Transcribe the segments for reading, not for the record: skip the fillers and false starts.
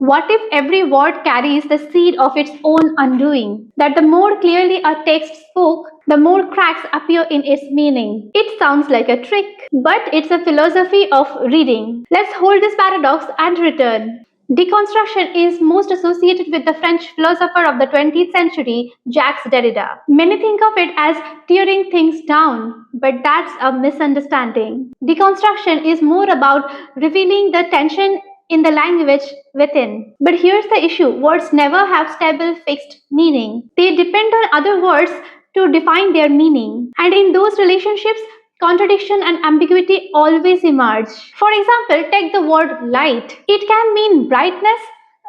What if every word carries the seed of its own undoing? That the more clearly a text spoke, the more cracks appear in its meaning. It sounds like a trick, but it's a philosophy of reading. Let's hold this paradox and return. Deconstruction is most associated with the French philosopher of the 20th century, Jacques Derrida. Many think of it as tearing things down, but that's a misunderstanding. Deconstruction is more about revealing the tension in the language within. But here's the issue: words never have stable, fixed meaning. They depend on other words to define their meaning. And in those relationships, contradiction and ambiguity always emerge. For example, take the word light. It can mean brightness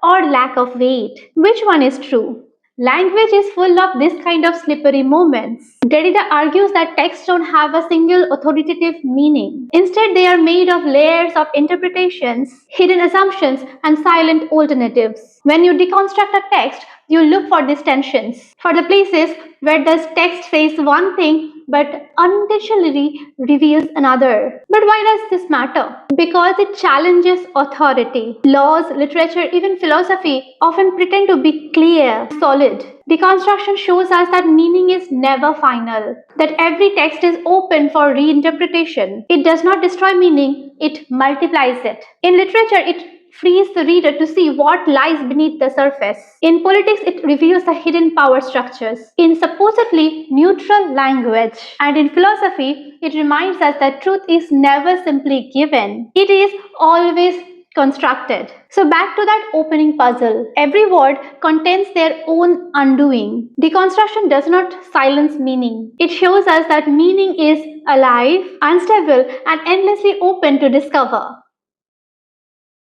or lack of weight. Which one is true? Language is full of this kind of slippery moments. Derrida argues that texts don't have a single authoritative meaning. Instead, they are made of layers of interpretations, hidden assumptions, and silent alternatives. When you deconstruct a text, you look for these tensions, for the places where the text says one thing but unintentionally reveals another. But why does this matter? Because it challenges authority. Laws, literature, even philosophy often pretend to be clear, solid. Deconstruction shows us that meaning is never final, that every text is open for reinterpretation. It does not destroy meaning, it multiplies it. In literature, it frees the reader to see what lies beneath the surface. In politics, it reveals the hidden power structures in supposedly neutral language. And in philosophy, it reminds us that truth is never simply given. It is always constructed. So back to that opening puzzle. Every word contains their own undoing. Deconstruction does not silence meaning. It shows us that meaning is alive, unstable, and endlessly open to discover.